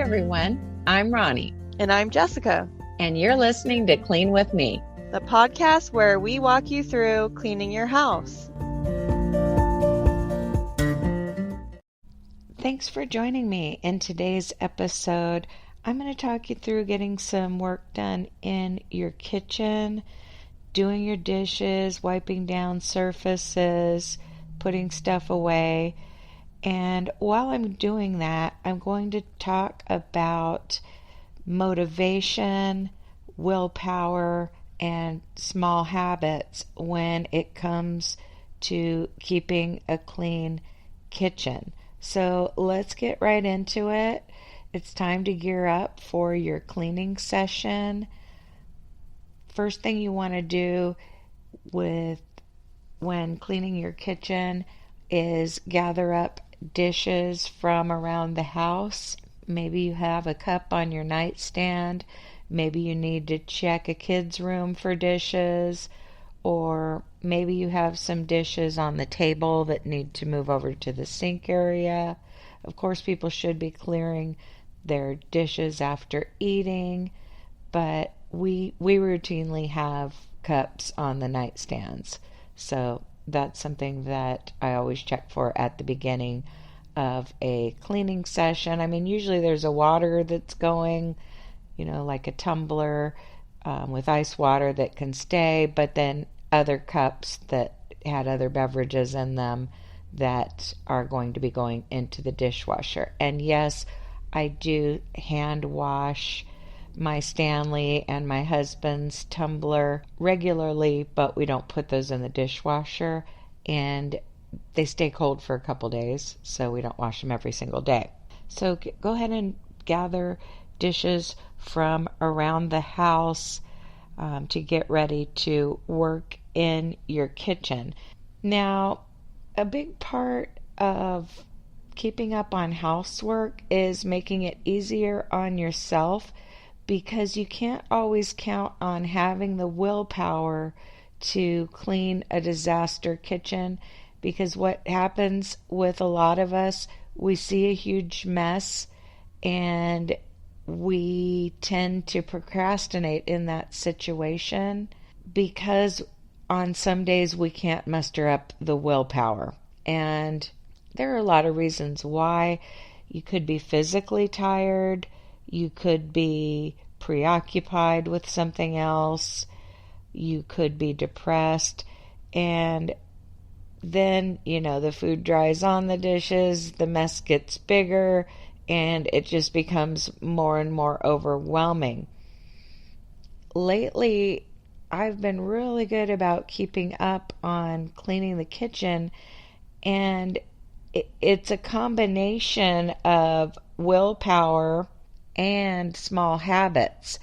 everyone. I'm Ronnie. And I'm Jessica. And you're listening to Clean With Me, the podcast where we walk you through cleaning your house. Thanks for joining me. In today's episode, I'm going to talk you through getting some work done in your kitchen, doing your dishes, wiping down surfaces, putting stuff away. And while I'm doing that, I'm going to talk about motivation, willpower, and small habits when it comes to keeping a clean kitchen. So let's get right into it. It's time to gear up for your cleaning session. First thing you want to do when cleaning your kitchen is gather up dishes from around the house. Maybe you have a cup on your nightstand. Maybe you need to check a kid's room for dishes, or maybe you have some dishes on the table that need to move over to the sink area. Of course, people should be clearing their dishes after eating, but we routinely have cups on the nightstands. So that's something that I always check for at the beginning of a cleaning session. I mean, usually there's a water that's going, like a tumbler with ice water that can stay, but then other cups that had other beverages in them that are going to be going into the dishwasher. And yes, I do hand wash my Stanley and my husband's tumbler regularly, but we don't put those in the dishwasher, and they stay cold for a couple days, so we don't wash them every single day. So go ahead and gather dishes from around the house to get ready to work in your kitchen. Now, a big part of keeping up on housework is making it easier on yourself, because you can't always count on having the willpower to clean a disaster kitchen, because what happens with a lot of us, we see a huge mess and we tend to procrastinate in that situation because on some days we can't muster up the willpower. And there are a lot of reasons why. You could be physically tired, you could be preoccupied with something else, you could be depressed, and then, the food dries on the dishes, the mess gets bigger, and it just becomes more and more overwhelming. Lately, I've been really good about keeping up on cleaning the kitchen, and it's a combination of willpower and small habits,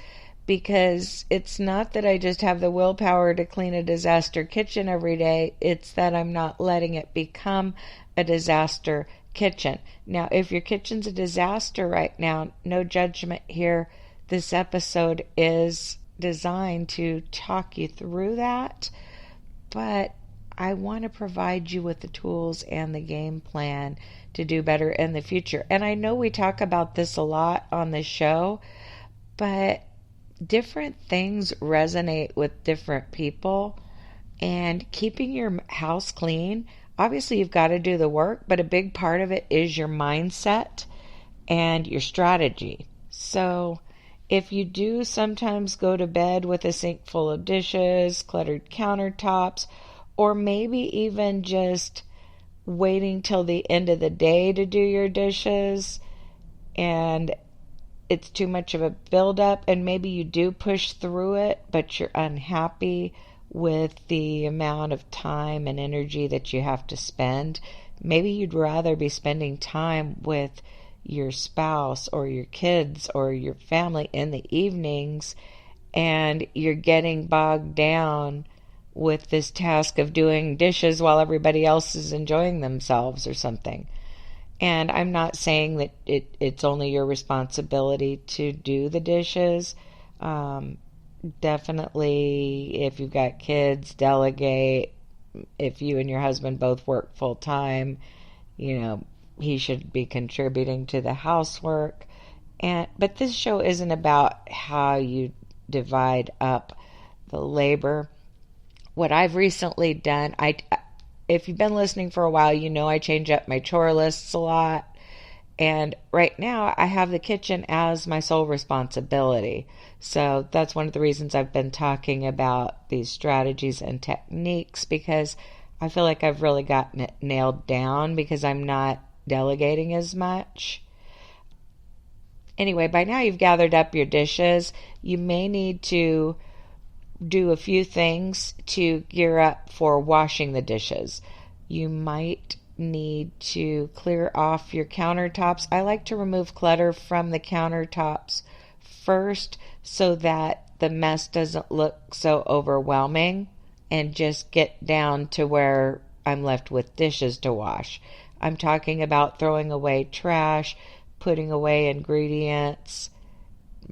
because it's not that I just have the willpower to clean a disaster kitchen every day, it's that I'm not letting it become a disaster kitchen. Now, if your kitchen's a disaster right now, no judgment here. This episode is designed to talk you through that, but I want to provide you with the tools and the game plan to do better in the future. And I know we talk about this a lot on the show, but different things resonate with different people. And keeping your house clean, obviously you've got to do the work, but a big part of it is your mindset and your strategy. So if you do sometimes go to bed with a sink full of dishes, cluttered countertops, or maybe even just waiting till the end of the day to do your dishes, and it's too much of a buildup, and maybe you do push through it, but you're unhappy with the amount of time and energy that you have to spend. Maybe you'd rather be spending time with your spouse or your kids or your family in the evenings, and you're getting bogged down with this task of doing dishes while everybody else is enjoying themselves or something. And I'm not saying that it's only your responsibility to do the dishes. Definitely, if you've got kids, delegate. If you and your husband both work full time, he should be contributing to the housework. But this show isn't about how you divide up the labor. What I've recently done, if you've been listening for a while, you know I change up my chore lists a lot. And right now, I have the kitchen as my sole responsibility. So that's one of the reasons I've been talking about these strategies and techniques, because I feel like I've really gotten it nailed down because I'm not delegating as much. Anyway, by now you've gathered up your dishes. You may need to do a few things to gear up for washing the dishes. You might need to clear off your countertops. I like to remove clutter from the countertops first so that the mess doesn't look so overwhelming, and just get down to where I'm left with dishes to wash. I'm talking about throwing away trash, putting away ingredients,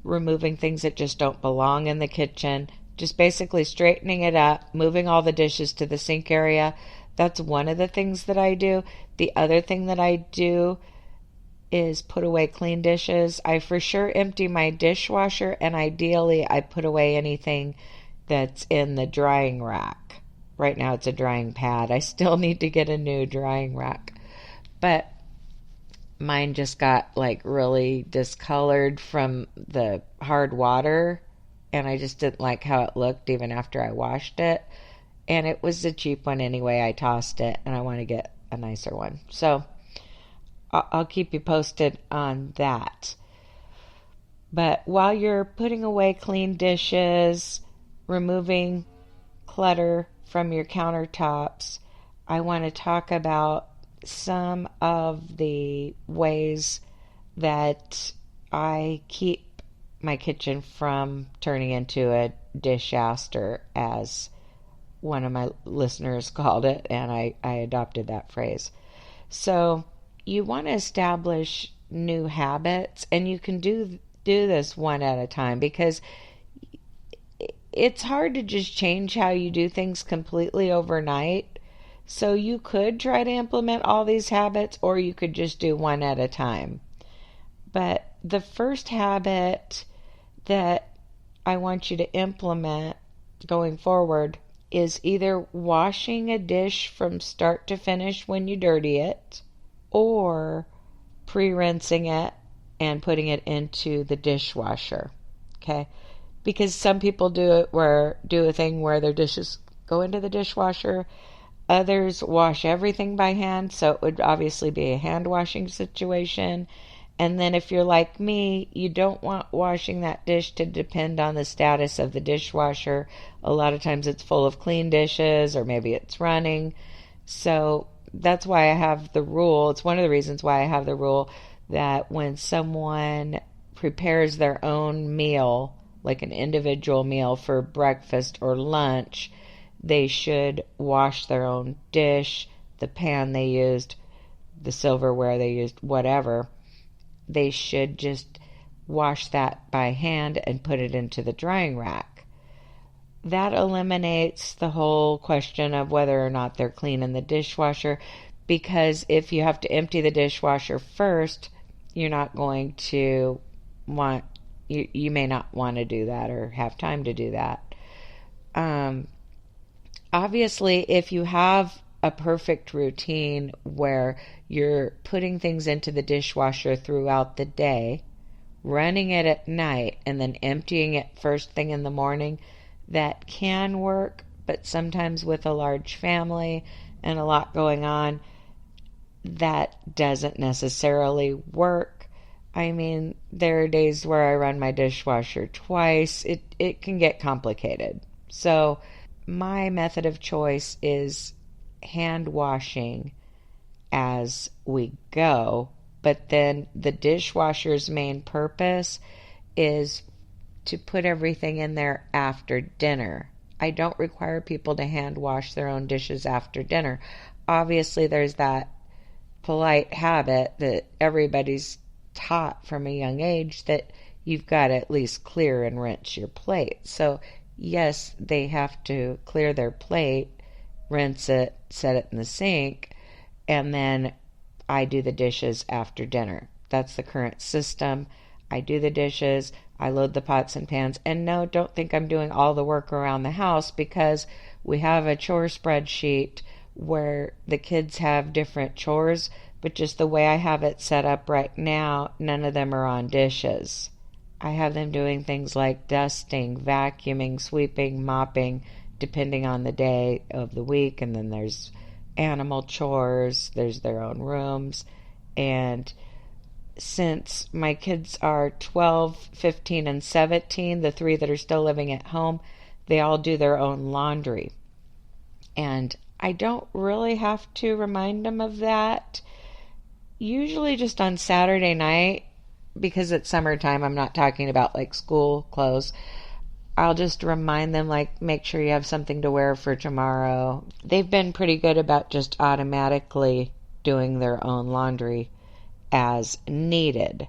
removing things that just don't belong in the kitchen, just basically straightening it up, moving all the dishes to the sink area. That's one of the things that I do. The other thing that I do is put away clean dishes. I for sure empty my dishwasher, and ideally I put away anything that's in the drying rack. Right now it's a drying pad. I still need to get a new drying rack. But mine just got like really discolored from the hard water, and I just didn't like how it looked even after I washed it. And it was a cheap one anyway. I tossed it, and I want to get a nicer one. So I'll keep you posted on that. But while you're putting away clean dishes, removing clutter from your countertops, I want to talk about some of the ways that I keep my kitchen from turning into a disaster, as one of my listeners called it, and I adopted that phrase. So you want to establish new habits, and you can do this one at a time, because it's hard to just change how you do things completely overnight. So you could try to implement all these habits, or you could just do one at a time. But the first habit that I want you to implement going forward is either washing a dish from start to finish when you dirty it, or pre-rinsing it and putting it into the dishwasher. Okay? Because some people do a thing where their dishes go into the dishwasher. Others wash everything by hand, so it would obviously be a hand washing situation. And then if you're like me, you don't want washing that dish to depend on the status of the dishwasher. A lot of times it's full of clean dishes, or maybe it's running. So that's why I have the rule. It's one of the reasons why I have the rule that when someone prepares their own meal, like an individual meal for breakfast or lunch, they should wash their own dish, the pan they used, the silverware they used, whatever. They should just wash that by hand and put it into the drying rack. That eliminates the whole question of whether or not they're clean in the dishwasher, because if you have to empty the dishwasher first, you're not going to want, you may not want to do that or have time to do that. Obviously, if you have a perfect routine where you're putting things into the dishwasher throughout the day, running it at night, and then emptying it first thing in the morning, that can work. But sometimes with a large family and a lot going on, that doesn't necessarily work. I mean, there are days where I run my dishwasher twice. It can get complicated. So my method of choice is hand washing as we go, but then the dishwasher's main purpose is to put everything in there after dinner. I don't require people to hand wash their own dishes after dinner. Obviously, there's that polite habit that everybody's taught from a young age that you've got to at least clear and rinse your plate. So yes, they have to clear their plate, rinse it, set it in the sink, and then I do the dishes after dinner. That's the current system. I do the dishes, I load the pots and pans. And no, don't think I'm doing all the work around the house, because we have a chore spreadsheet where the kids have different chores, but just the way I have it set up right now, none of them are on dishes. I have them doing things like dusting, vacuuming, sweeping, mopping, depending on the day of the week. And then there's animal chores, there's their own rooms. And since my kids are 12, 15, and 17, the three that are still living at home, they all do their own laundry. And I don't really have to remind them of that. Usually just on Saturday night, because it's summertime, I'm not talking about like school clothes. I'll just remind them, like, make sure you have something to wear for tomorrow. They've been pretty good about just automatically doing their own laundry as needed,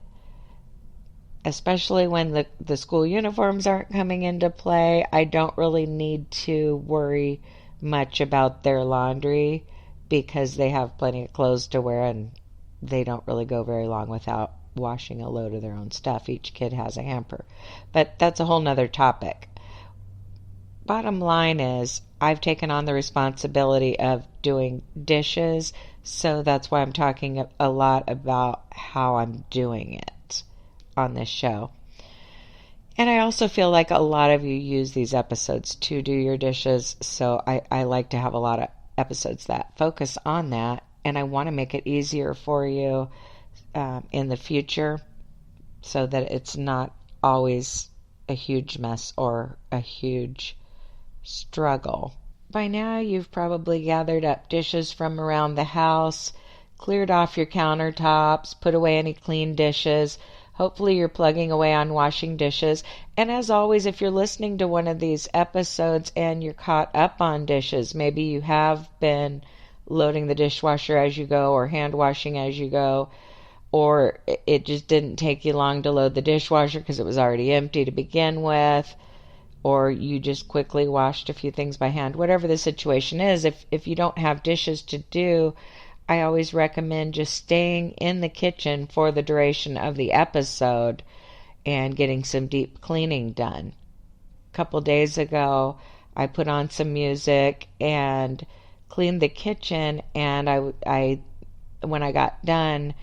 especially when the school uniforms aren't coming into play. I don't really need to worry much about their laundry because they have plenty of clothes to wear, and they don't really go very long without washing a load of their own stuff. Each kid has a hamper, but that's a whole nother topic. Bottom line is, I've taken on the responsibility of doing dishes, so that's why I'm talking a lot about how I'm doing it on this show. And I also feel like a lot of you use these episodes to do your dishes, so I like to have a lot of episodes that focus on that, and I want to make it easier for you in the future, so that it's not always a huge mess or a huge struggle. By now you've probably gathered up dishes from around the house, cleared off your countertops, put away any clean dishes. Hopefully you're plugging away on washing dishes. And as always, if you're listening to one of these episodes and you're caught up on dishes, maybe you have been loading the dishwasher as you go, or hand washing as you go, or it just didn't take you long to load the dishwasher because it was already empty to begin with, or you just quickly washed a few things by hand. Whatever the situation is, if you don't have dishes to do, I always recommend just staying in the kitchen for the duration of the episode and getting some deep cleaning done. A couple days ago, I put on some music and cleaned the kitchen, and I when I got done,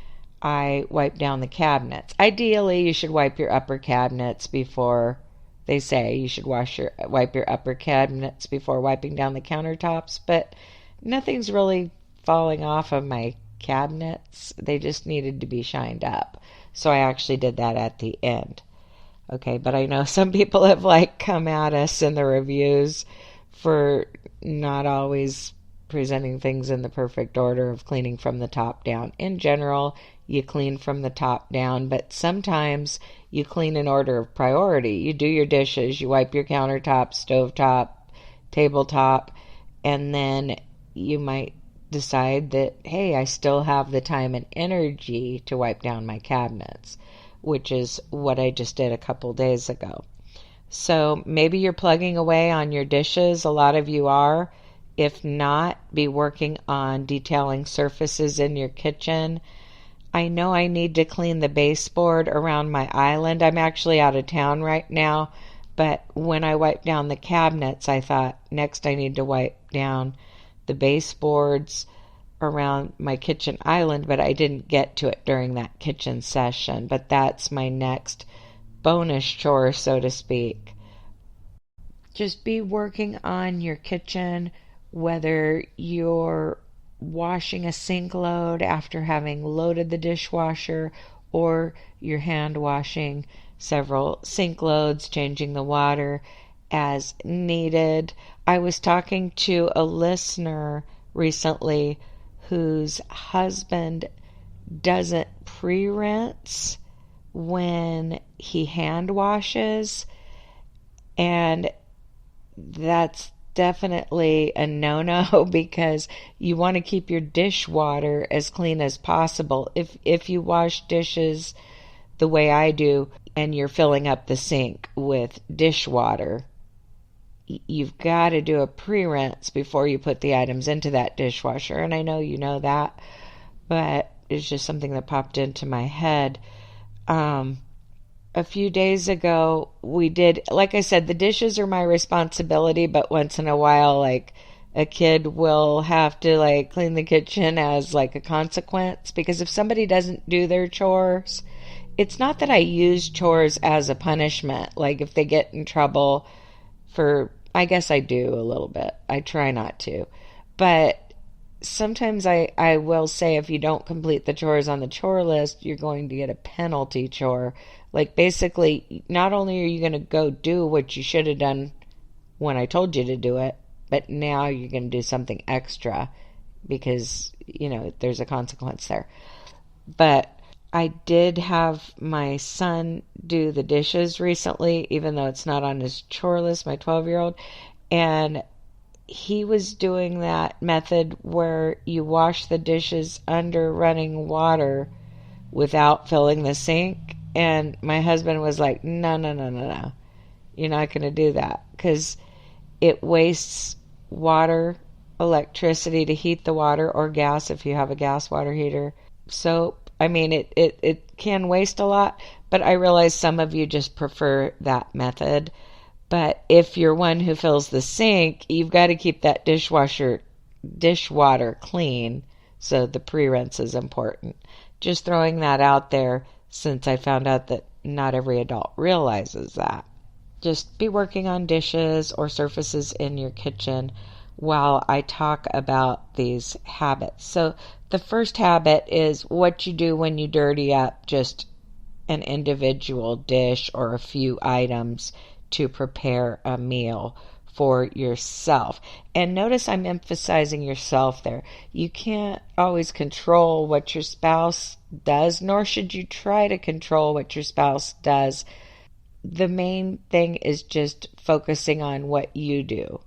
I wiped down the cabinets. Ideally, you should wipe your upper cabinets before, they say you should wipe your upper cabinets before wiping down the countertops, but nothing's really falling off of my cabinets. They just needed to be shined up. So I actually did that at the end. Okay, but I know some people have come at us in the reviews for not always presenting things in the perfect order of cleaning from the top down. In general, you clean from the top down, but sometimes you clean in order of priority. You do your dishes, you wipe your countertop, stovetop, tabletop, and then you might decide that, hey, I still have the time and energy to wipe down my cabinets, which is what I just did a couple days ago. So maybe you're plugging away on your dishes. A lot of you are. If not, be working on detailing surfaces in your kitchen. I know I need to clean the baseboard around my island. I'm actually out of town right now, but when I wiped down the cabinets, I thought next I need to wipe down the baseboards around my kitchen island, but I didn't get to it during that kitchen session. But that's my next bonus chore, so to speak. Just be working on your kitchen, whether you're washing a sink load after having loaded the dishwasher, or you're hand washing several sink loads, changing the water as needed. I was talking to a listener recently whose husband doesn't pre-rinse when he hand washes, and that's definitely a no-no because you want to keep your dishwater as clean as possible. If you wash dishes the way I do and you're filling up the sink with dishwater, you've got to do a pre-rinse before you put the items into that dishwasher. And I know you know that, but it's just something that popped into my head. a few days ago, we did, like I said, the dishes are my responsibility, but once in a while, like, a kid will have to, like, clean the kitchen as, like, a consequence. Because if somebody doesn't do their chores, it's not that I use chores as a punishment. Like, if they get in trouble for, I guess I do a little bit. I try not to. But sometimes I will say if you don't complete the chores on the chore list, you're going to get a penalty chore. Like basically, not only are you going to go do what you should have done when I told you to do it, but now you're going to do something extra because, there's a consequence there. But I did have my son do the dishes recently, even though it's not on his chore list, my 12-year-old. And he was doing that method where you wash the dishes under running water without filling the sink. And my husband was like, no, no, no, no, no. You're not going to do that because it wastes water, electricity to heat the water, or gas if you have a gas water heater. Soap. I mean, it can waste a lot, but I realize some of you just prefer that method. But if you're one who fills the sink, you've got to keep that dishwater clean. So the pre-rinse is important. Just throwing that out there since I found out that not every adult realizes that. Just be working on dishes or surfaces in your kitchen while I talk about these habits. So the first habit is what you do when you dirty up just an individual dish or a few items to prepare a meal for yourself. And notice I'm emphasizing yourself there. You can't always control what your spouse does, nor should you try to control what your spouse does. The main thing is just focusing on what you do.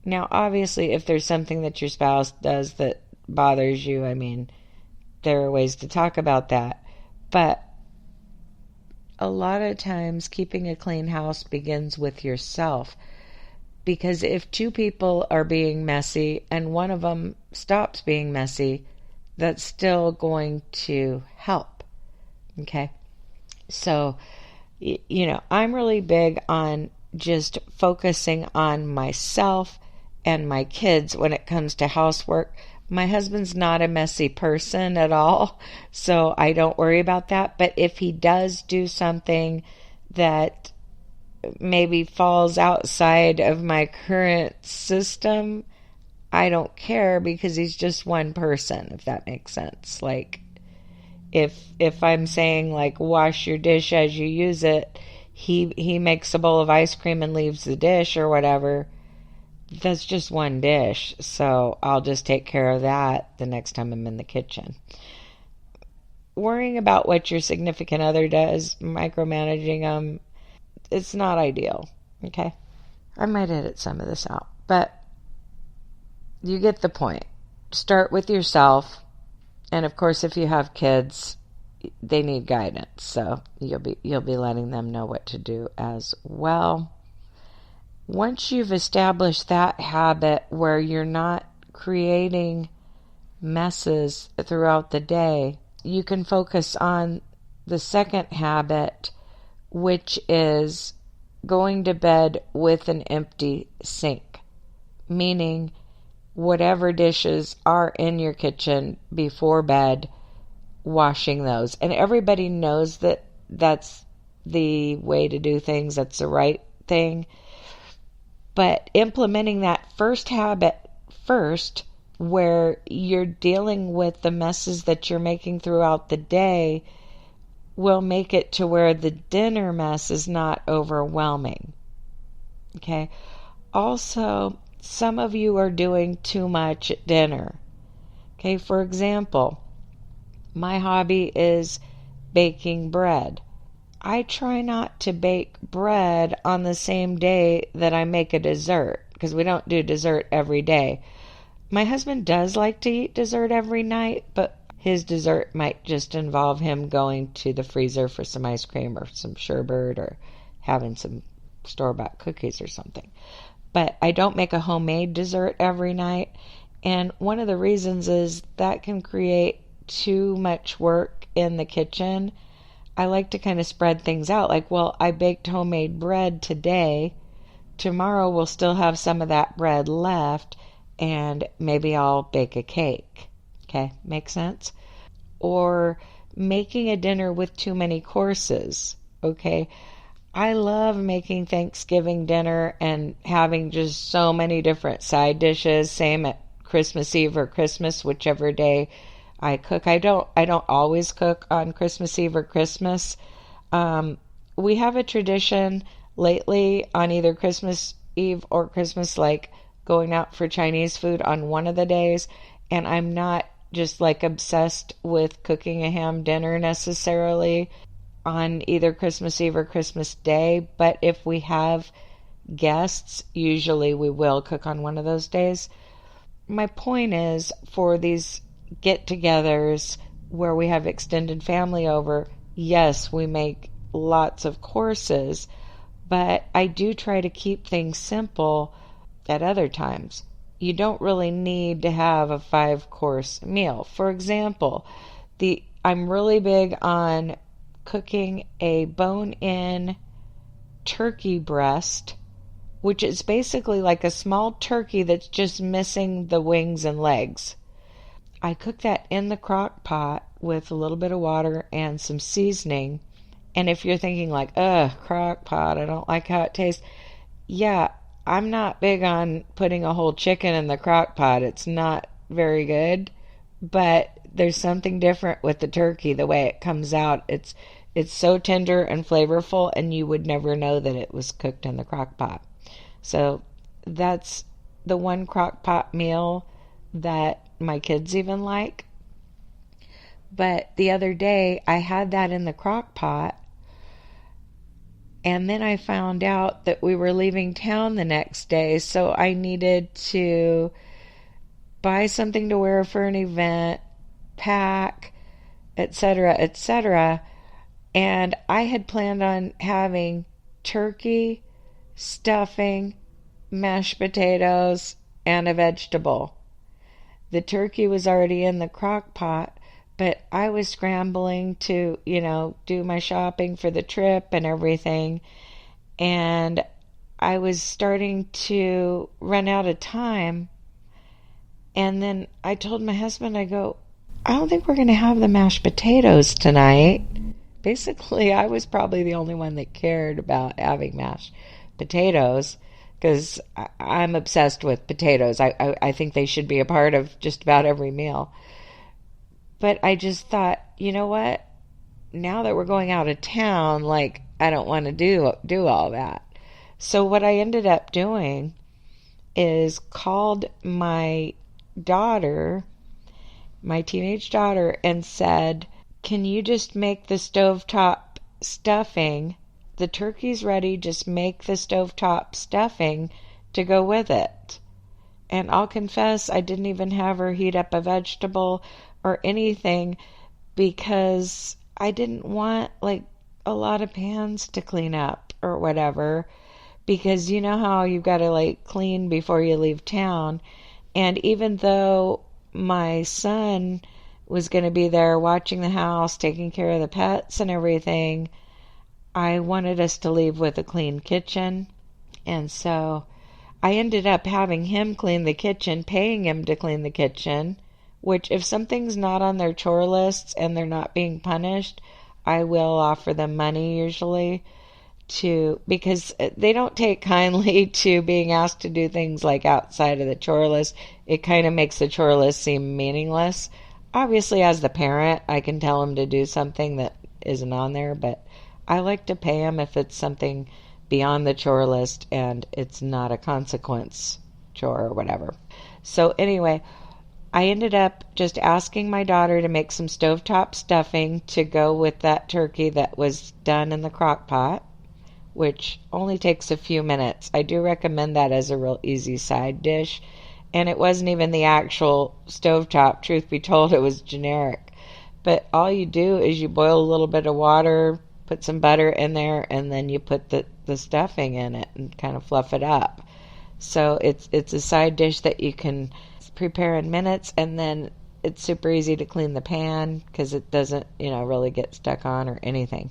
Now, obviously, if there's something that your spouse does that bothers you, I mean, there are ways to talk about that. But a lot of times, keeping a clean house begins with yourself. Because if two people are being messy and one of them stops being messy, that's still going to help. Okay? So, I'm really big on just focusing on myself and my kids when it comes to housework. My husband's not a messy person at all, so I don't worry about that. But if he does do something that maybe falls outside of my current system, I don't care because he's just one person, if that makes sense. Like, if I'm saying, like, wash your dish as you use it, he makes a bowl of ice cream and leaves the dish or whatever. That's just one dish, so I'll just take care of that the next time I'm in the kitchen. Worrying about what your significant other does, micromanaging them, it's not ideal, okay? I might edit some of this out, but you get the point. Start with yourself, and of course, if you have kids, they need guidance, so you'll be letting them know what to do as well. Once you've established that habit where you're not creating messes throughout the day, you can focus on the second habit, which is going to bed with an empty sink, meaning whatever dishes are in your kitchen before bed, washing those. And everybody knows that that's the way to do things, that's the right thing. But implementing that first habit first, where you're dealing with the messes that you're making throughout the day, will make it to where the dinner mess is not overwhelming. Okay? Also, some of you are doing too much at dinner. Okay, for example, my hobby is baking bread. I try not to bake bread on the same day that I make a dessert, because we don't do dessert every day. My husband does like to eat dessert every night, but his dessert might just involve him going to the freezer for some ice cream or some sherbet or having some store-bought cookies or something. But I don't make a homemade dessert every night, and one of the reasons is that can create too much work in the kitchen. I like to kind of spread things out. Like, well, I baked homemade bread today. Tomorrow we'll still have some of that bread left, and maybe I'll bake a cake. Okay, make sense? Or making a dinner with too many courses. Okay, I love making Thanksgiving dinner and having just so many different side dishes. Same at Christmas Eve or Christmas, whichever day I cook. I don't always cook on Christmas Eve or Christmas. We have a tradition lately on either Christmas Eve or Christmas, like going out for Chinese food on one of the days, and I'm not just like obsessed with cooking a ham dinner necessarily on either Christmas Eve or Christmas Day, but if we have guests, usually we will cook on one of those days. My point is, for these get-togethers where we have extended family over, yes, we make lots of courses, but I do try to keep things simple at other times. You don't really need to have a 5-course meal. For example, I'm really big on cooking a bone-in turkey breast, which is basically like a small turkey that's just missing the wings and legs. I cook that in the crock pot with a little bit of water and some seasoning. And if you're thinking like, ugh, crock pot, I don't like how it tastes. Yeah, I'm not big on putting a whole chicken in the crock pot. It's not very good. But there's something different with the turkey, the way it comes out. It's so tender and flavorful, and you would never know that it was cooked in the crock pot. So that's the one crock pot meal that my kids even like. But the other day I had that in the crock pot, and then I found out that we were leaving town the next day, so I needed to buy something to wear for an event, pack, etc., etc. And I had planned on having turkey, stuffing, mashed potatoes, and a vegetable. The turkey was already in the crock pot, but I was scrambling to, do my shopping for the trip and everything. And I was starting to run out of time. And then I told my husband, I go, I don't think we're going to have the mashed potatoes tonight. Basically, I was probably the only one that cared about having mashed potatoes, because I'm obsessed with potatoes. I think they should be a part of just about every meal. But I just thought, you know what? Now that we're going out of town, like, I don't want to do all that. So what I ended up doing is called my daughter, my teenage daughter, and said, can you just make the stovetop stuffing? The turkey's ready, just make the stovetop stuffing to go with it. And I'll confess, I didn't even have her heat up a vegetable or anything, because I didn't want like a lot of pans to clean up or whatever, because you know how you've got to like clean before you leave town. And even though my son was going to be there watching the house, taking care of the pets and everything, I wanted us to leave with a clean kitchen. And so I ended up having him clean the kitchen, paying him to clean the kitchen, which if something's not on their chore lists and they're not being punished, I will offer them money usually, because they don't take kindly to being asked to do things like outside of the chore list. It kind of makes the chore list seem meaningless. Obviously, as the parent, I can tell them to do something that isn't on there, but I like to pay them if it's something beyond the chore list and it's not a consequence chore or whatever. So anyway, I ended up just asking my daughter to make some stovetop stuffing to go with that turkey that was done in the crock pot, which only takes a few minutes. I do recommend that as a real easy side dish. And it wasn't even the actual stovetop, truth be told, it was generic. But all you do is you boil a little bit of water, put some butter in there, and then you put the stuffing in it and kind of fluff it up. So it's a side dish that you can prepare in minutes, and then it's super easy to clean the pan because it doesn't, really get stuck on or anything.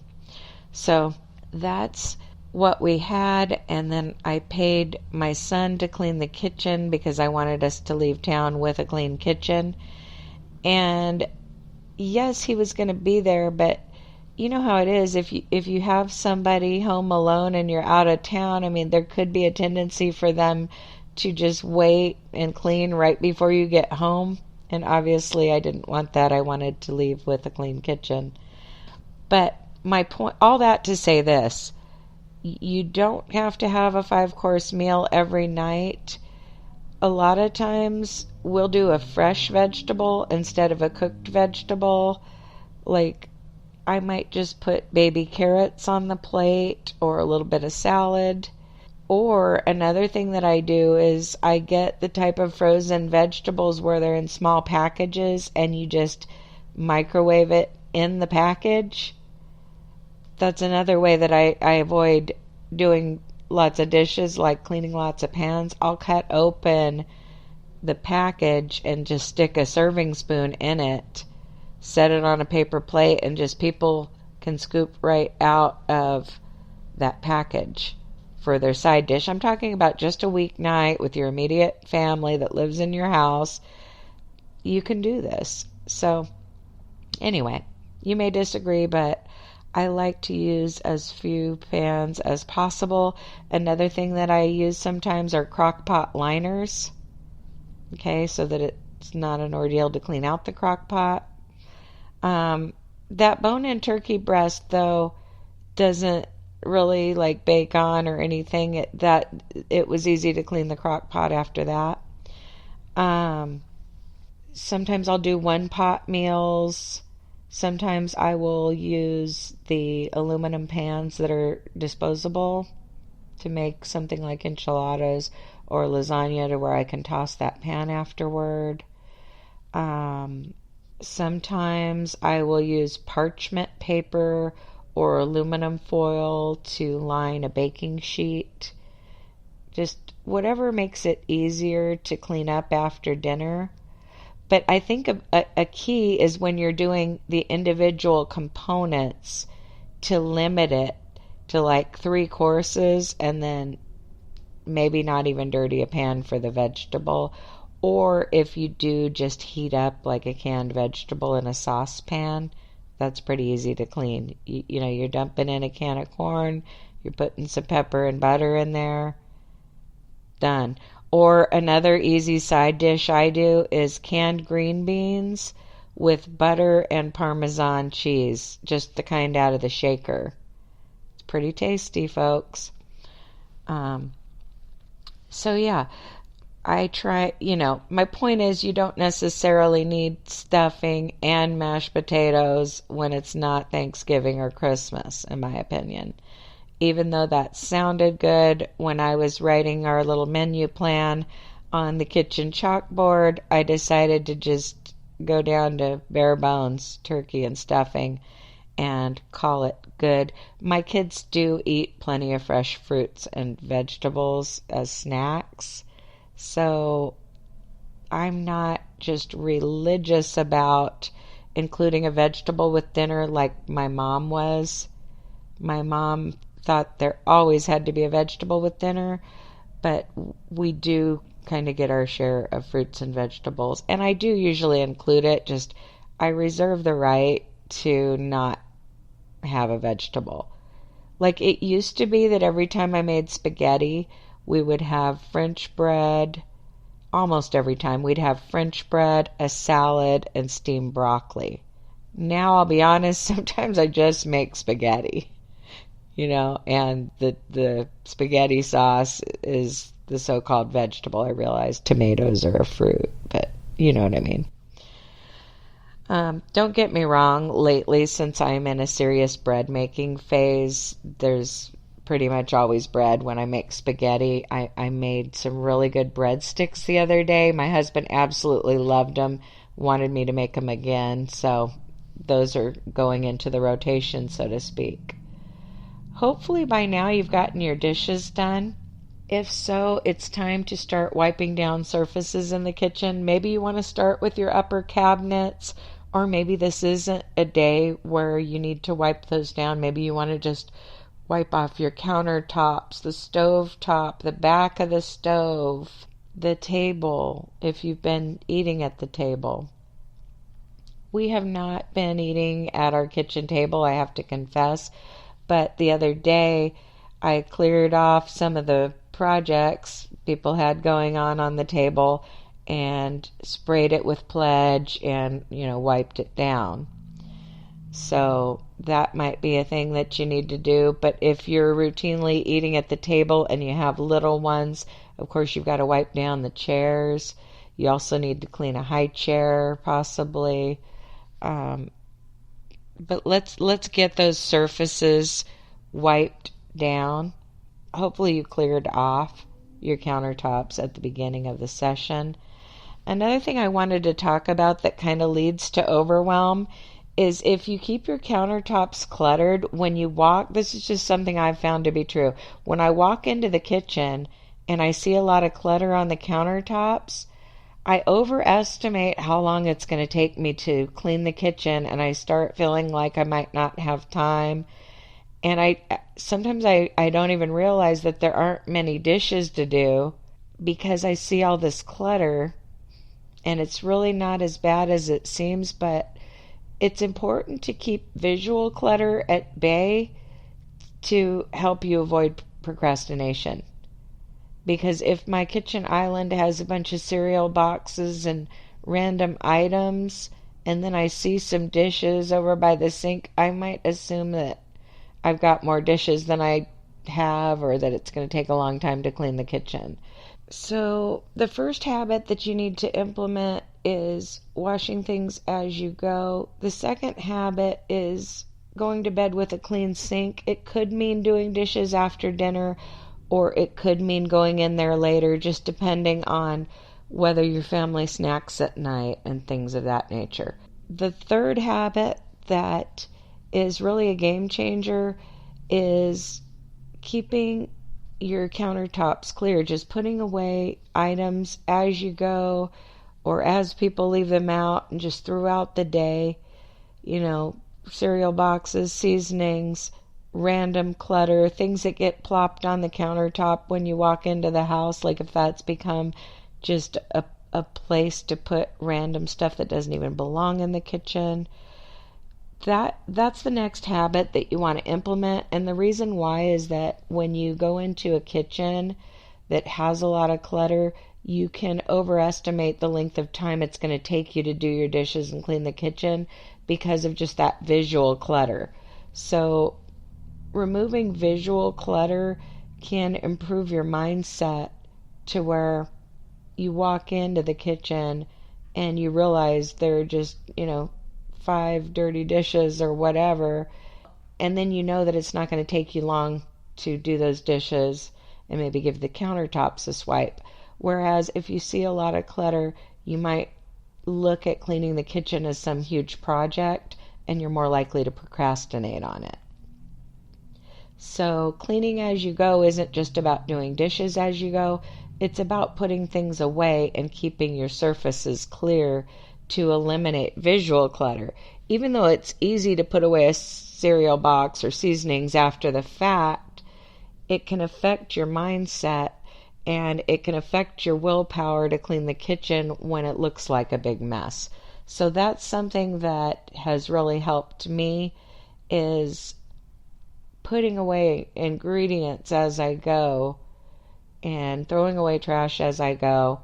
So that's what we had. And then I paid my son to clean the kitchen because I wanted us to leave town with a clean kitchen. And yes, he was going to be there, but you know how it is if you have somebody home alone and you're out of town. I mean, there could be a tendency for them to just wait and clean right before you get home. And obviously, I didn't want that. I wanted to leave with a clean kitchen. But my point, all that to say this, you don't have to have a 5-course meal every night. A lot of times we'll do a fresh vegetable instead of a cooked vegetable. Like, I might just put baby carrots on the plate or a little bit of salad. Or another thing that I do is I get the type of frozen vegetables where they're in small packages and you just microwave it in the package. That's another way that I avoid doing lots of dishes, like cleaning lots of pans. I'll cut open the package and just stick a serving spoon in it, set it on a paper plate, and just people can scoop right out of that package for their side dish. I'm talking about just a weeknight with your immediate family that lives in your house. You can do this. So anyway, you may disagree, but I like to use as few pans as possible. Another thing that I use sometimes are crock pot liners. Okay, so that it's not an ordeal to clean out the crock pot. That bone-in turkey breast, though, doesn't really like bake on or anything. It was easy to clean the crock pot after that. Sometimes I'll do one-pot meals. Sometimes I will use the aluminum pans that are disposable to make something like enchiladas or lasagna, to where I can toss that pan afterward. Sometimes I will use parchment paper or aluminum foil to line a baking sheet. Just whatever makes it easier to clean up after dinner. But I think a key is when you're doing the individual components to limit it to like 3 courses and then maybe not even dirty a pan for the vegetable. Or if you do just heat up like a canned vegetable in a saucepan, that's pretty easy to clean. You're dumping in a can of corn, you're putting some pepper and butter in there, done. Or another easy side dish I do is canned green beans with butter and Parmesan cheese, just the kind out of the shaker. It's pretty tasty, folks. So yeah, I try, my point is you don't necessarily need stuffing and mashed potatoes when it's not Thanksgiving or Christmas, in my opinion. Even though that sounded good when I was writing our little menu plan on the kitchen chalkboard, I decided to just go down to bare bones turkey and stuffing and call it good. My kids do eat plenty of fresh fruits and vegetables as snacks, so I'm not just religious about including a vegetable with dinner like my mom was. My mom thought there always had to be a vegetable with dinner, but we do kind of get our share of fruits and vegetables. And I do usually include it, just I reserve the right to not have a vegetable. Like it used to be that every time I made spaghetti, we would have French bread. Almost every time we'd have French bread, a salad, and steamed broccoli. Now I'll be honest, sometimes I just make spaghetti. And the spaghetti sauce is the so-called vegetable. I realize tomatoes are a fruit, but you know what I mean. Don't get me wrong, lately, since I'm in a serious bread making phase, there's pretty much always bread when I make spaghetti. I made some really good breadsticks the other day. My husband absolutely loved them, wanted me to make them again, so those are going into the rotation, so to speak. Hopefully by now you've gotten your dishes done. If so, it's time to start wiping down surfaces in the kitchen. Maybe you want to start with your upper cabinets, or maybe this isn't a day where you need to wipe those down. Maybe you want to just wipe off your countertops, the stove top, the back of the stove, the table, if you've been eating at the table. We have not been eating at our kitchen table, I have to confess, but the other day I cleared off some of the projects people had going on the table and sprayed it with Pledge and, wiped it down. So that might be a thing that you need to do. But if you're routinely eating at the table and you have little ones, of course you've got to wipe down the chairs. You also need to clean a high chair, possibly. But let's get those surfaces wiped down. Hopefully you cleared off your countertops at the beginning of the session. Another thing I wanted to talk about that kind of leads to overwhelm is if you keep your countertops cluttered when you walk. This is just something I've found to be true. When I walk into the kitchen and I see a lot of clutter on the countertops, I overestimate how long it's going to take me to clean the kitchen, and I start feeling like I might not have time. And sometimes I don't even realize that there aren't many dishes to do because I see all this clutter, and it's really not as bad as it seems, but it's important to keep visual clutter at bay to help you avoid procrastination. Because if my kitchen island has a bunch of cereal boxes and random items, and then I see some dishes over by the sink, I might assume that I've got more dishes than I have, or that it's going to take a long time to clean the kitchen. So the first habit that you need to implement is washing things as you go. The second habit is going to bed with a clean sink. It could mean doing dishes after dinner, or it could mean going in there later, just depending on whether your family snacks at night and things of that nature. The third habit that is really a game changer is keeping your countertops clear, just putting away items as you go or as people leave them out, and just throughout the day, cereal boxes, seasonings, random clutter, things that get plopped on the countertop when you walk into the house, like if that's become just a place to put random stuff that doesn't even belong in the kitchen. That's the next habit that you want to implement. And the reason why is that when you go into a kitchen that has a lot of clutter, you can overestimate the length of time it's going to take you to do your dishes and clean the kitchen because of just that visual clutter. So removing visual clutter can improve your mindset to where you walk into the kitchen and you realize there are just, 5 dirty dishes or whatever, and then you know that it's not going to take you long to do those dishes and maybe give the countertops a swipe. Whereas if you see a lot of clutter, you might look at cleaning the kitchen as some huge project, and you're more likely to procrastinate on it. So cleaning as you go isn't just about doing dishes as you go. It's about putting things away and keeping your surfaces clear to eliminate visual clutter. Even though it's easy to put away a cereal box or seasonings after the fact, it can affect your mindset, and it can affect your willpower to clean the kitchen when it looks like a big mess. So that's something that has really helped me, is putting away ingredients as I go and throwing away trash as I go,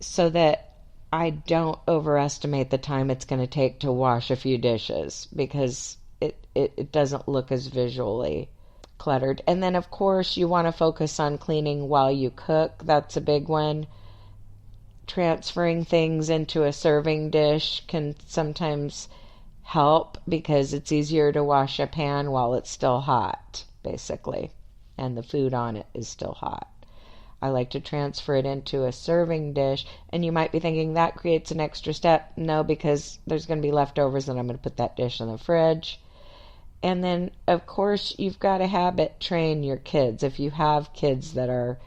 so that I don't overestimate the time it's going to take to wash a few dishes, because it doesn't look as visually cluttered. And then, of course, you want to focus on cleaning while you cook. That's a big one. Transferring things into a serving dish can sometimes help because it's easier to wash a pan while it's still hot, basically, and the food on it is still hot. I like to transfer it into a serving dish, and you might be thinking that creates an extra step. No, because there's going to be leftovers, and I'm going to put that dish in the fridge. And then, of course, you've got to habit train your kids. If you have kids that are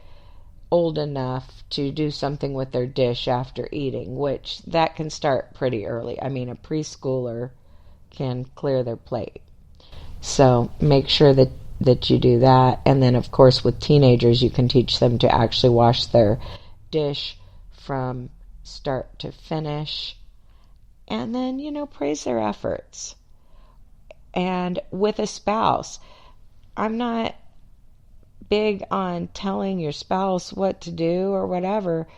old enough to do something with their dish after eating, which that can start pretty early. I mean, a preschooler can clear their plate. So make sure that you do that. And then, of course, with teenagers, you can teach them to actually wash their dish from start to finish. And then, praise their efforts. And with a spouse, I'm not big on telling your spouse what to do or whatever.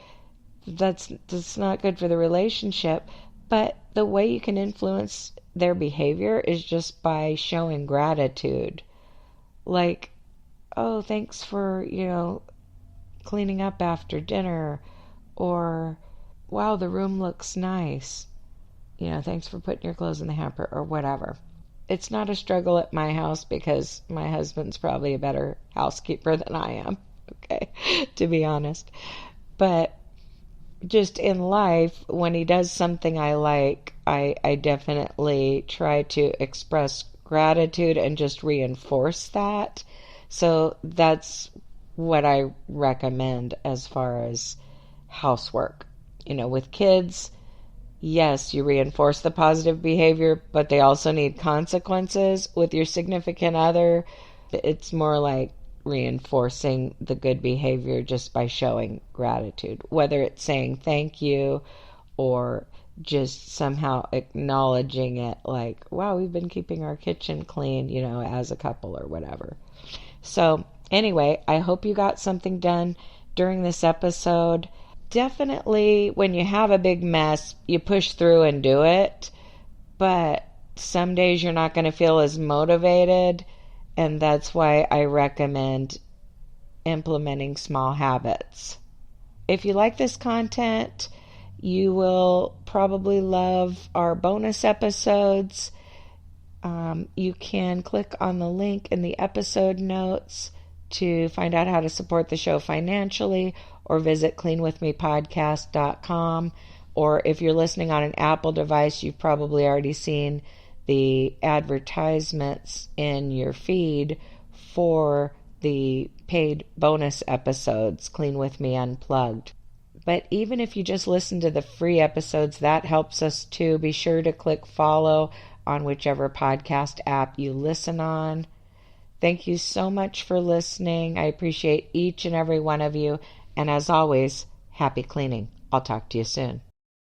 That's not good for the relationship. But the way you can influence their behavior is just by showing gratitude. Like, oh, thanks for, cleaning up after dinner. Or, wow, the room looks nice. Thanks for putting your clothes in the hamper or whatever. It's not a struggle at my house because my husband's probably a better housekeeper than I am, okay, to be honest. But just in life, when he does something I like, I definitely try to express gratitude and just reinforce that. So that's what I recommend as far as housework. With kids, yes, you reinforce the positive behavior, but they also need consequences. With your significant other, it's more like reinforcing the good behavior just by showing gratitude, whether it's saying thank you or just somehow acknowledging it, like, wow, we've been keeping our kitchen clean, as a couple or whatever. So anyway, I hope you got something done during this episode. Definitely, when you have a big mess, you push through and do it. But some days you're not going to feel as motivated. And that's why I recommend implementing small habits. If you like this content, you will probably love our bonus episodes. You can click on the link in the episode notes to find out how to support the show financially, or visit cleanwithmepodcast.com. Or if you're listening on an Apple device, you've probably already seen the advertisements in your feed for the paid bonus episodes, Clean With Me Unplugged. But even if you just listen to the free episodes, that helps us too. Be sure to click follow on whichever podcast app you listen on. Thank you so much for listening. I appreciate each and every one of you. And as always, happy cleaning. I'll talk to you soon.